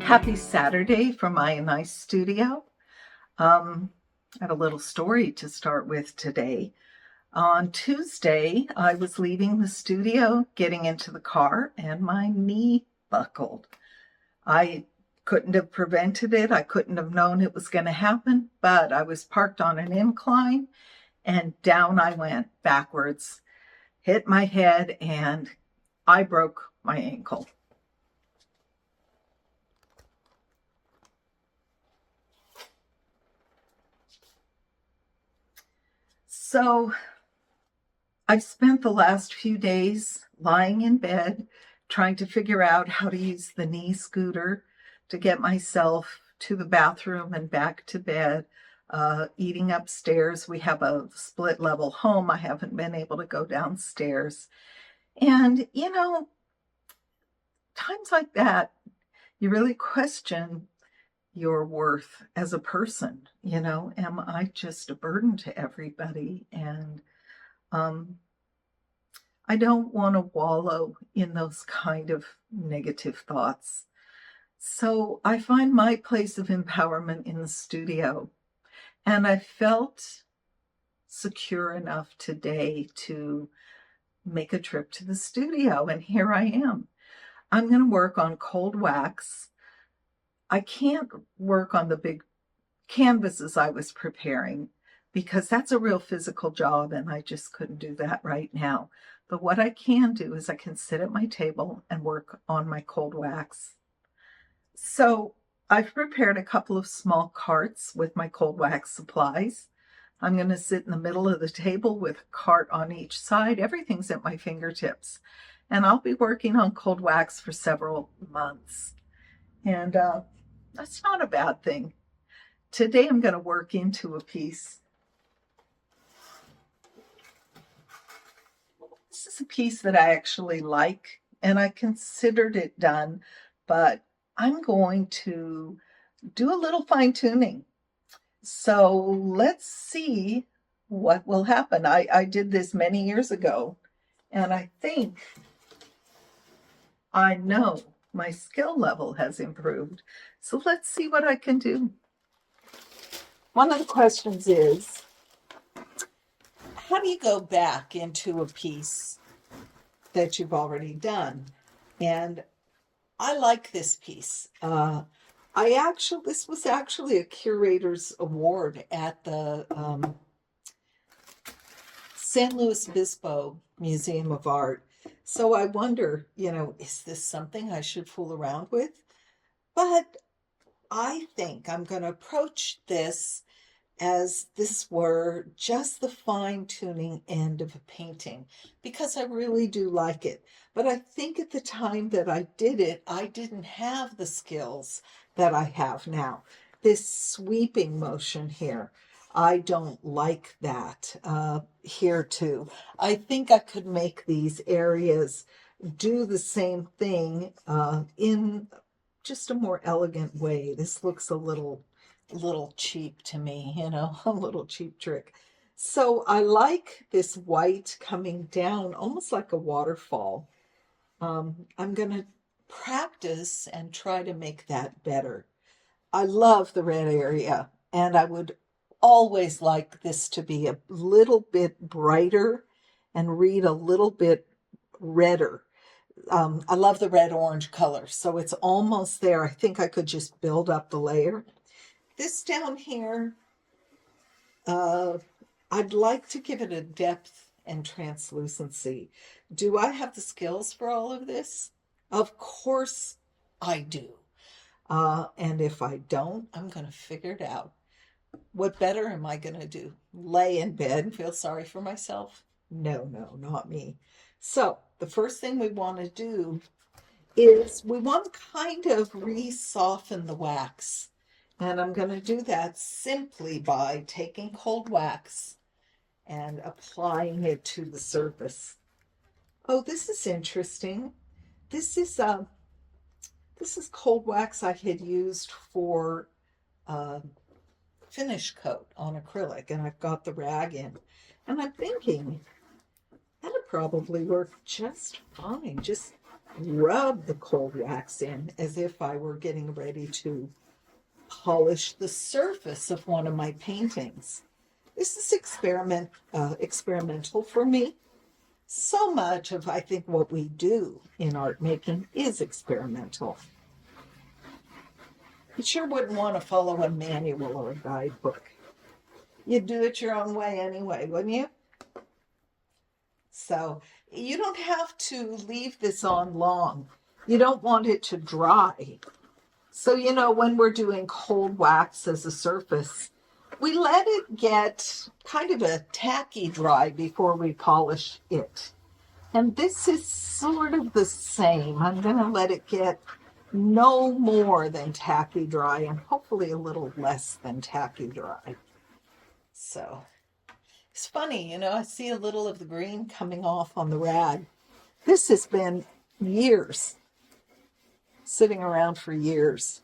Happy Saturday from my nice studio. I have a little story to start with today. On Tuesday, I was leaving the studio, getting into the car, and my knee buckled. I couldn't have prevented it. I couldn't have known it was going to happen, but I was parked on an incline and down I went backwards, hit my head, and I broke my ankle. So I've spent the last few days lying in bed trying to figure out how to use the knee scooter to get myself to the bathroom and back to bed. Eating upstairs. We have a split level home. I haven't been able to go downstairs. And, times like that, you really question your worth as a person. Am I just a burden to everybody? And I don't want to wallow in those kind of negative thoughts. So I find my place of empowerment in the studio. And I felt secure enough today to make a trip to the studio. And here I am. I'm going to work on cold wax. I can't work on the big canvases I was preparing because that's a real physical job and I just couldn't do that right now. But what I can do is I can sit at my table and work on my cold wax. So I've prepared a couple of small carts with my cold wax supplies. I'm going to sit in the middle of the table with a cart on each side. Everything's at my fingertips. And I'll be working on cold wax for several months. And that's not a bad thing. Today I'm going to work into a piece. This is a piece that I actually like, and I considered it done, but I'm going to do a little fine tuning. So let's see what will happen. I did this many years ago, and I think I know my skill level has improved. So let's see what I can do. One of the questions is, how do you go back into a piece that you've already done? And I like this piece. This was actually a curator's award at the San Luis Obispo Museum of Art. So I wonder, is this something I should fool around with? But I think I'm going to approach this as this were just the fine-tuning end of a painting, because I really do like it. But I think at the time that I did it, I didn't have the skills that I have now. This sweeping motion here, I don't like that here too. I think I could make these areas do the same thing in just a more elegant way. This looks a little cheap to me, a little cheap trick. So I like this white coming down almost like a waterfall. I'm going to practice and try to make that better. I love the red area, and I would always like this to be a little bit brighter and read a little bit redder. I love the red-orange color, so it's almost there. I think I could just build up the layer. This down here, I'd like to give it a depth and translucency. Do I have the skills for all of this? Of course I do. And if I don't, I'm going to figure it out. What better am I going to do? Lay in bed and feel sorry for myself? No, not me. So the first thing we want to do is we want to kind of re-soften the wax. And I'm going to do that simply by taking cold wax and applying it to the surface. Oh, this is interesting. This is cold wax I had used for finish coat on acrylic, and I've got the rag in. And I'm thinking that'll probably work just fine. Just rub the cold wax in as if I were getting ready to polish the surface of one of my paintings. This is experimental for me. So much of, I think, what we do in art making is experimental. You sure wouldn't want to follow a manual or a guidebook. You'd do it your own way anyway, wouldn't you? So you don't have to leave this on long. You don't want it to dry. So, you know, when we're doing cold wax as a surface, we let it get kind of a tacky dry before we polish it. And this is sort of the same. I'm going to let it get no more than tacky dry and hopefully a little less than tacky dry. So it's funny, you know, I see a little of the green coming off on the rag. This has been years, sitting around for years.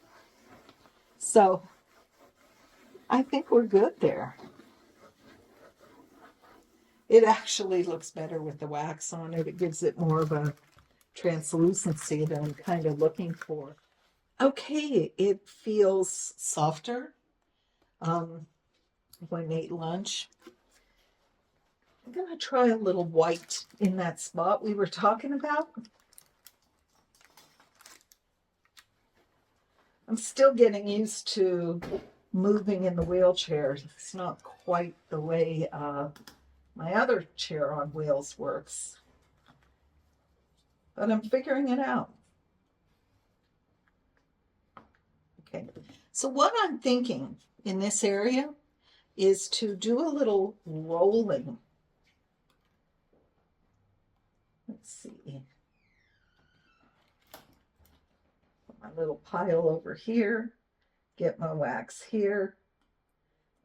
So I think we're good there. It actually looks better with the wax on it. It gives it more of a translucency that I'm kind of looking for. Okay, it feels softer. When I ate lunch, I'm going to try a little white in that spot we were talking about. I'm still getting used to moving in the wheelchair. It's not quite the way my other chair on wheels works, but I'm figuring it out. Okay, so what I'm thinking in this area is to do a little rolling. Let's see. Put my little pile over here, get my wax here.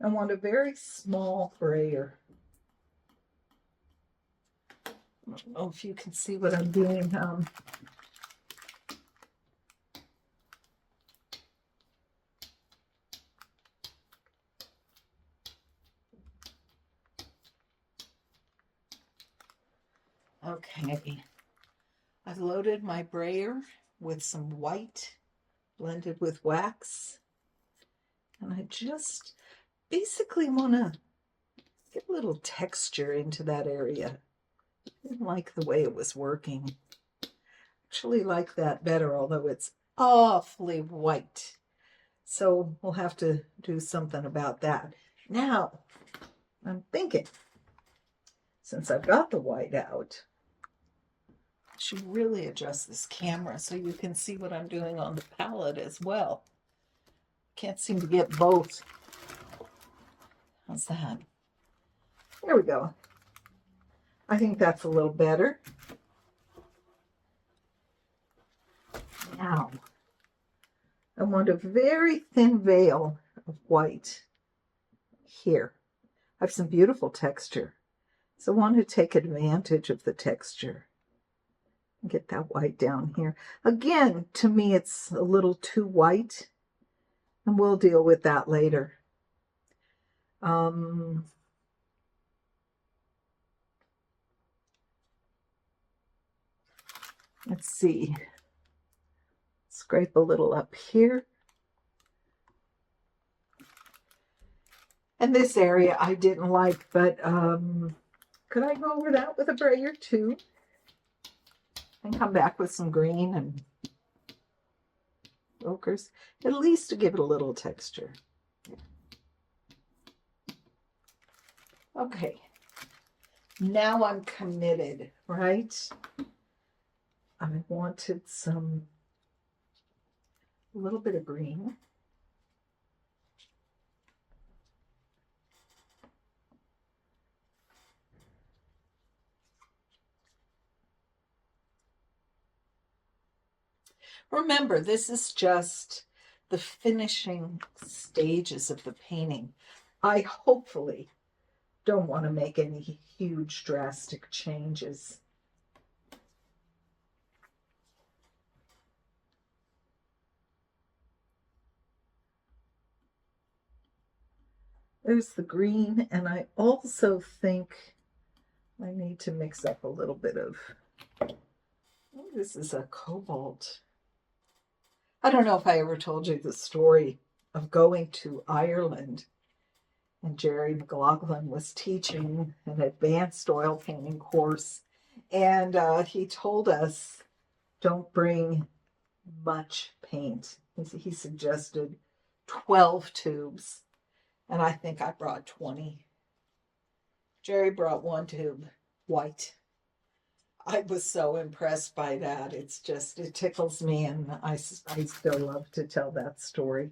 I want a very small brayer. I don't know if you can see what I'm doing. Okay, I've loaded my brayer with some white blended with wax. And I just basically want to get a little texture into that area. I didn't like the way it was working. Actually like that better, although it's awfully white. So we'll have to do something about that. Now, I'm thinking, since I've got the white out, I should really adjust this camera so you can see what I'm doing on the palette as well. Can't seem to get both. How's that? There we go. I think that's a little better. Now, I want a very thin veil of white here. I have some beautiful texture. So I want to take advantage of the texture. Get that white down here. Again, to me, it's a little too white, and we'll deal with that later. Let's see. Scrape a little up here. And this area I didn't like, but could I go over that with a brayer too? And come back with some green and ochres, at least to give it a little texture. Okay, now I'm committed, right? I wanted a little bit of green. Remember, this is just the finishing stages of the painting. I hopefully don't want to make any huge drastic changes. There's the green, and I also think I need to mix up a little bit of Oh, this is a cobalt. I don't know if I ever told you the story of going to Ireland, and Jerry McLaughlin was teaching an advanced oil painting course, and he told us don't bring much paint. He suggested 12 tubes, and I think I brought 20. Jerry brought one tube, white. I was so impressed by that. It's just, it tickles me, and I still love to tell that story.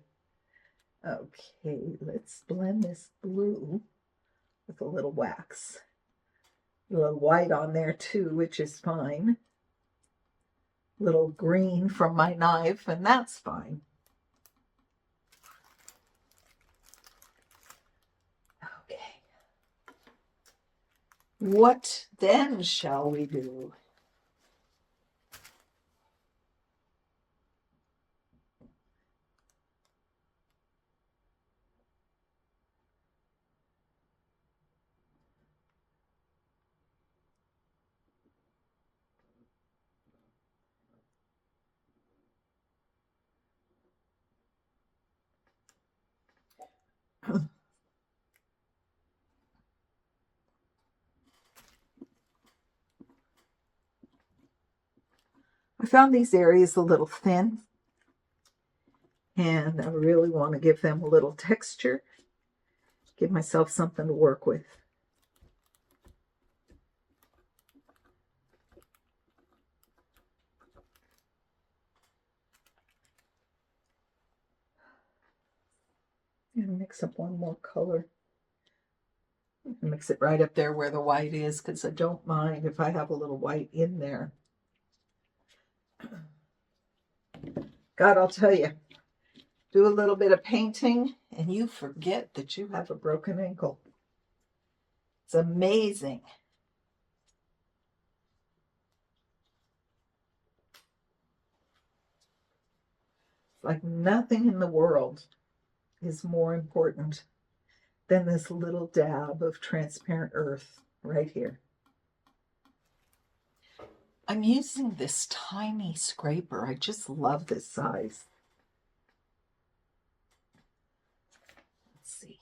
Okay, let's blend this blue with a little wax. A little white on there too, which is fine. A little green from my knife, and that's fine. Okay. What then shall we do? I found these areas a little thin, and I really want to give them a little texture, give myself something to work with. And mix up one more color. Mix it right up there where the white is, because I don't mind if I have a little white in there. God, I'll tell you, do a little bit of painting and you forget that you have a broken ankle. It's amazing. It's like nothing in the world is more important than this little dab of transparent earth right here. I'm using this tiny scraper. I just love this size. Let's see.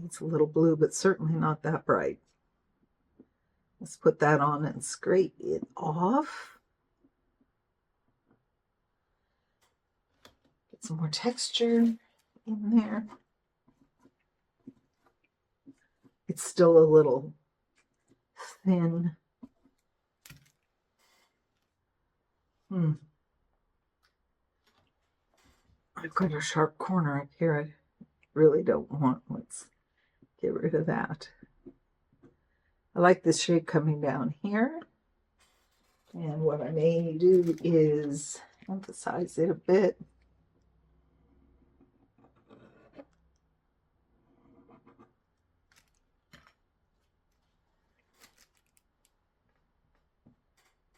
It's a little blue, but certainly not that bright. Let's put that on and scrape it off. Get some more texture in there. It's still a little thin. I've got a sharp corner up here I really don't want. Let's get rid of that. I like this shade coming down here. And what I may do is emphasize it a bit.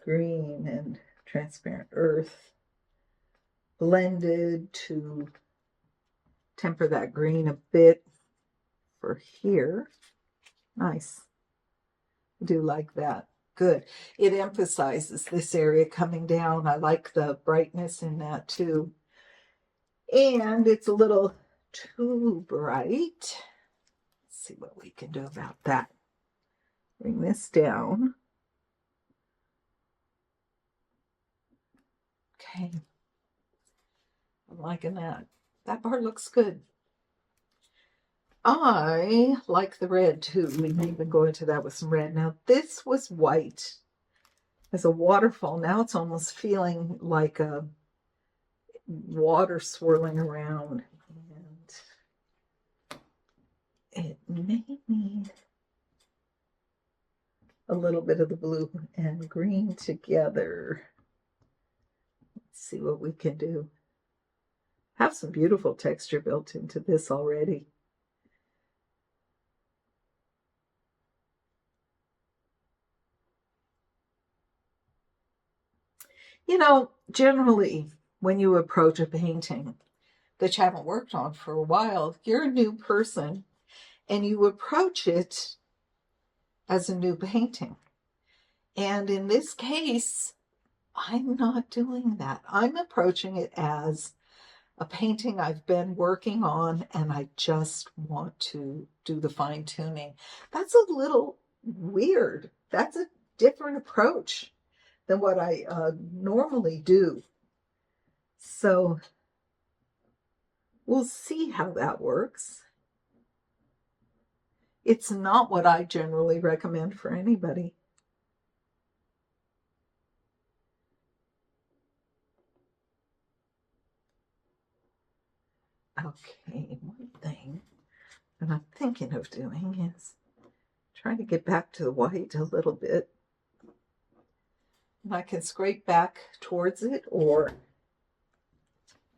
Green and transparent earth blended to temper that green a bit for here. Nice. I do like that. Good. It emphasizes this area coming down. I like the brightness in that too. And it's a little too bright. Let's see what we can do about that. Bring this down. Okay. I'm liking that. That part looks good. I like the red too. We may even go into that with some red. Now this was white as a waterfall. Now it's almost feeling like a water swirling around. And it may need a little bit of the blue and green together. Let's see what we can do. Have some beautiful texture built into this already. You know, generally, when you approach a painting that you haven't worked on for a while, you're a new person and you approach it as a new painting. And in this case, I'm not doing that. I'm approaching it as a painting I've been working on and I just want to do the fine tuning. That's a little weird. That's a different approach than what I normally do. So we'll see how that works. It's not what I generally recommend for anybody. Okay, one thing that I'm thinking of doing is trying to get back to the white a little bit. And I can scrape back towards it, or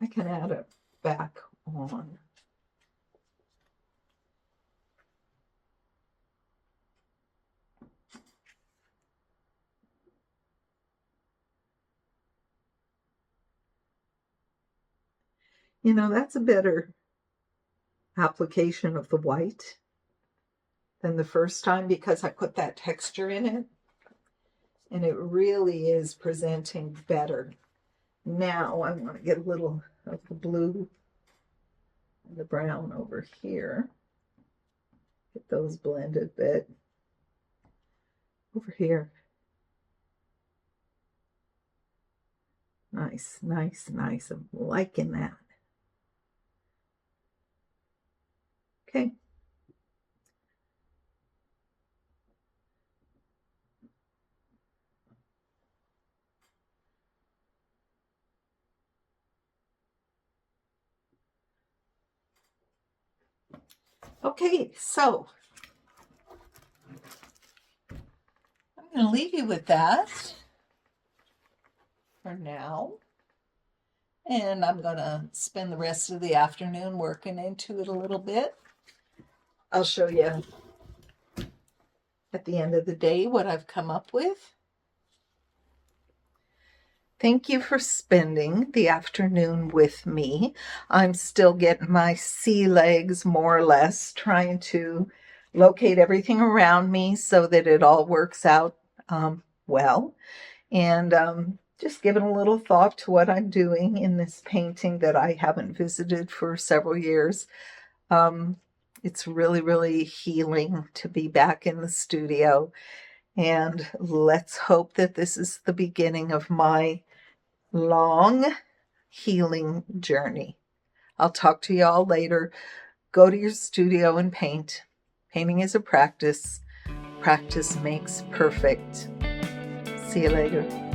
I can add it back on. You know, that's a better application of the white than the first time because I put that texture in it and it really is presenting better. Now I want to get a little of the blue and the brown over here. Get those blended a bit. Over here. Nice, nice, nice. I'm liking that. Okay. Okay, so I'm going to leave you with that for now. And I'm going to spend the rest of the afternoon working into it a little bit. I'll show you at the end of the day what I've come up with. Thank you for spending the afternoon with me. I'm still getting my sea legs, more or less, trying to locate everything around me so that it all works out well. And just giving a little thought to what I'm doing in this painting that I haven't visited for several years. It's really, really healing to be back in the studio. And let's hope that this is the beginning of my long healing journey. I'll talk to y'all later. Go to your studio and paint. Painting is a practice. Practice makes perfect. See you later.